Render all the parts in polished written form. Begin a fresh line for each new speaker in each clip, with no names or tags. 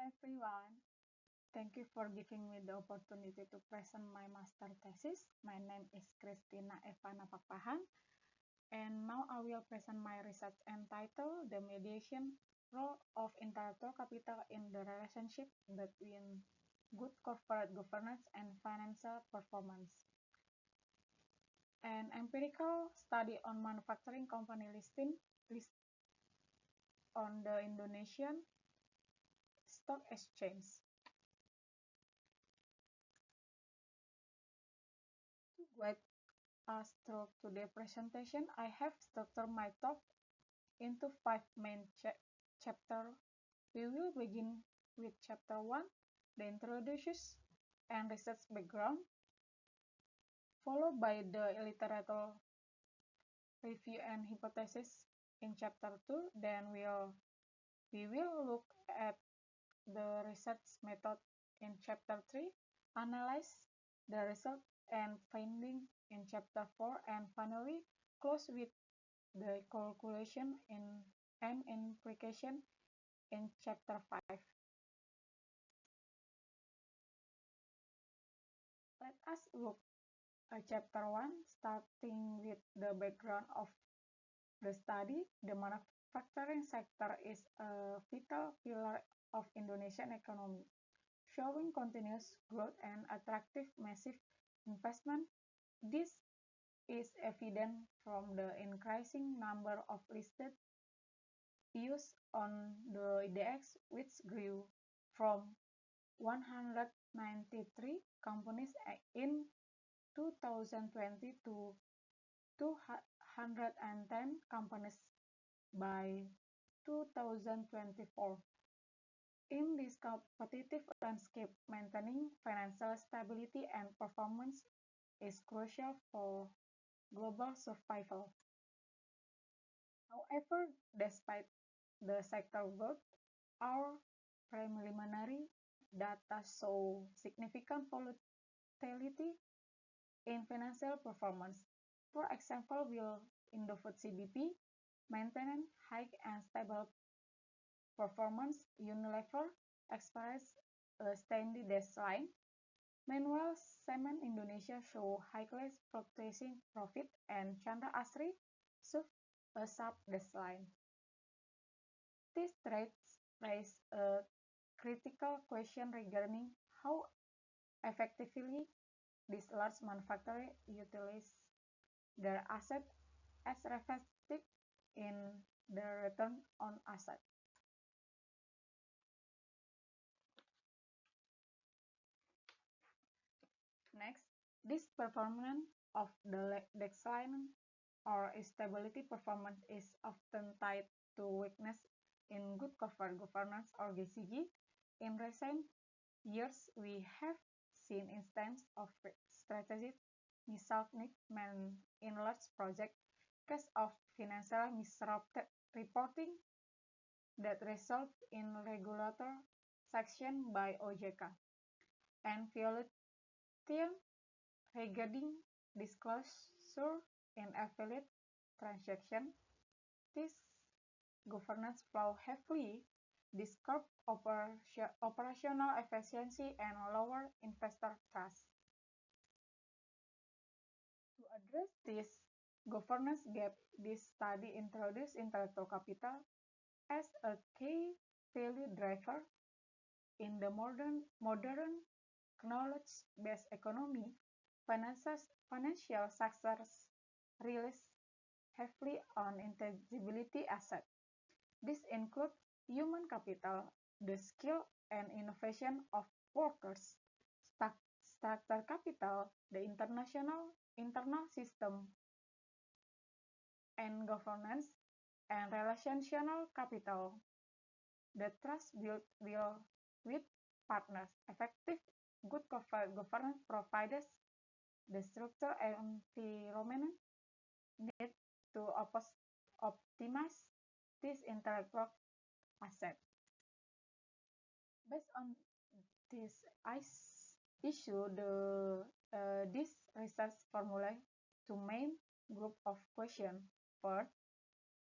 everyone. Thank you for giving me the opportunity to present my master thesis. My name is Christina Evana Pakpahan, and now I will present my research entitled The Mediation Role of Intellectual Capital in the Relationship Between Good Corporate Governance and Financial Performance. An empirical study on manufacturing company list on the Indonesian Stock Exchange. To guide us through today's presentation, I have structured my talk into 5 main chapters. We will begin with Chapter 1, the introductions and research background, followed by the literature review and hypothesis in Chapter 2. Then we will look at the research method in Chapter 3, analyze the result and finding in Chapter 4, and finally close with the calculation and implication in Chapter 5. Let us look at Chapter 1, starting with the background of the study. The manufacturing sector is a vital pillar of Indonesian economy, showing continuous growth and attractive massive investment. This is evident from the increasing number of listed use on the IDX, which grew from 193 companies in 2020 to 210 companies by 2024. In this competitive landscape, maintaining financial stability and performance is crucial for global survival. However, despite the sector growth, our preliminary data show significant volatility in financial performance. For example, will Indofood CBP maintain high and stable performance? Unilever experienced a steady decline. Meanwhile, Semen Indonesia show highly fluctuating profit, and Chandra Asri show a sharp decline. These traits raise a critical question regarding how effectively these large manufacturers utilize their assets as reflected in the return on assets. Next, this performance of the decline or stability performance is often tied to weakness in good corporate governance or GCG. In recent years, we have seen instances of strategic mismanagement in large projects, case of financial misreporting that result in regulatory sanction by OJK, and violation regarding disclosure in affiliate transaction. This governance flow heavily disturb operational efficiency and lower investor trust. To address this governance gap, this study introduced intellectual capital as a key value driver in the modern knowledge-based economy. Financial success relies heavily on intangibility assets. This includes human capital, the skill and innovation of workers, structural capital, the internal system and governance, and relational capital, the trust built with partners. Effective good corporate governance provides the structure and environment needed to optimize this intellectual asset. Based on this issue, this research formulates two main group of questions. First,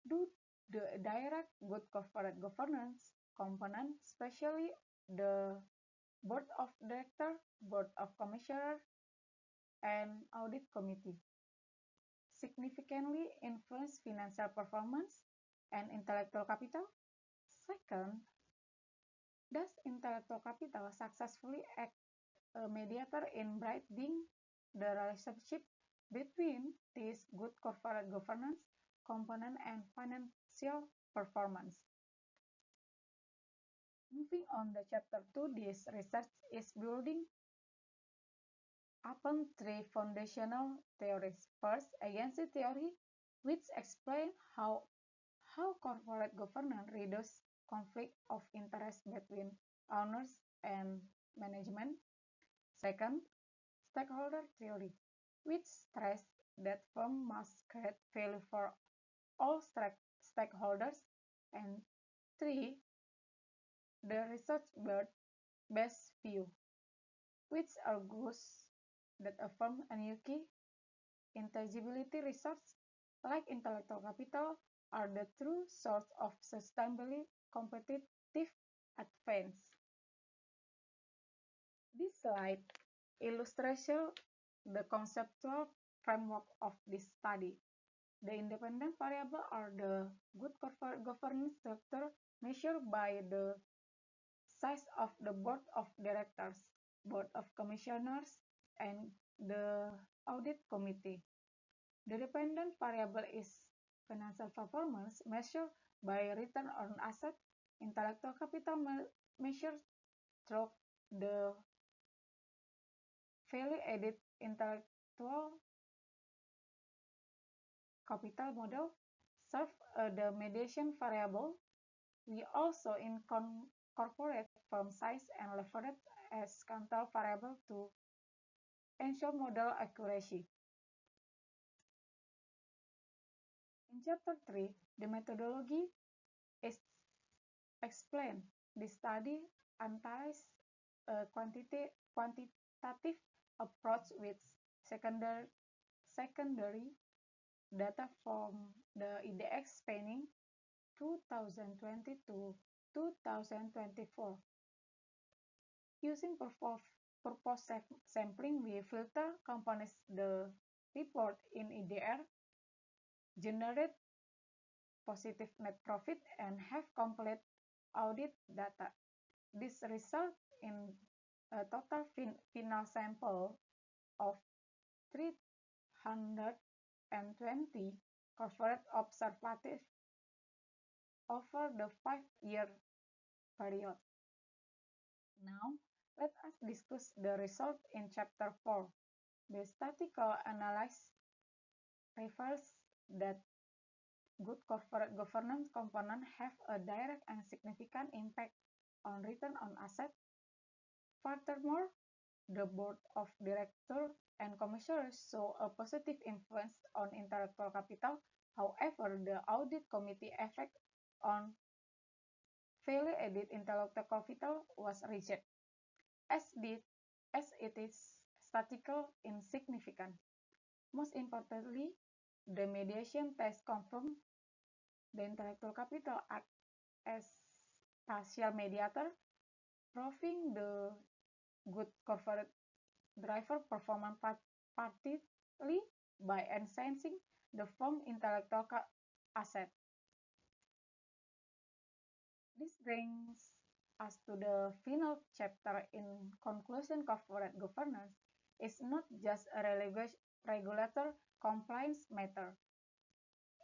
do the direct good corporate governance component, especially the Board of Directors, Board of Commissioners, and Audit Committee. Significantly influence financial performance and intellectual capital. Second, does intellectual capital successfully act a mediator in bridging the relationship between this good corporate governance component and financial performance? Moving on to chapter 2, this research is building upon three foundational theories. First, agency theory, which explains how corporate governance reduces conflict of interest between owners and management. Second, stakeholder theory, which stresses that firms must create value for all stakeholders. And three, the research-based view, which argues that a firm unique intangibility resources like intellectual capital are the true source of sustainably competitive advance. This slide illustrates the conceptual framework of this study. The independent variable are the good corporate governance structure measured by the size of the board of directors, board of commissioners, and the audit committee. The dependent variable is financial performance measured by return on asset, intellectual capital measured through the value added intellectual capital model serve the mediation variable. We also incorporate firm size and leverage as counter variable to ensure model accuracy. In chapter 3, the methodology is explained. The study analyzes a quantitative approach with secondary data from the IDX spanning 2020 to 2024. Using purpose sampling, we filter companies the report in IDR, generate positive net profit, and have complete audit data. This results in a total final sample of 320 corporate observatives over the 5-year period. Now, let us discuss the result in Chapter 4. The statistical analysis reveals that good corporate governance components have a direct and significant impact on return on assets. Furthermore, the board of directors and commissioners show a positive influence on intellectual capital. However, the audit committee effect on value-added intellectual capital was rejected, as it is statistically insignificant. Most importantly, the mediation test confirmed the intellectual capital act as partial mediator, proving the good corporate driver performance partly by enhancing the firm's intellectual asset. This brings us to the final chapter. In conclusion, corporate governance is not just a regulator compliance matter.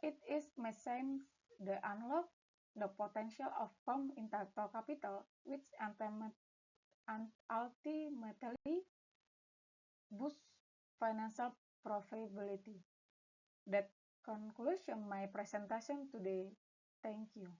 It is machines that unlock the potential of firm intellectual capital, which ultimately boosts financial profitability. That conclusion my presentation today. Thank you.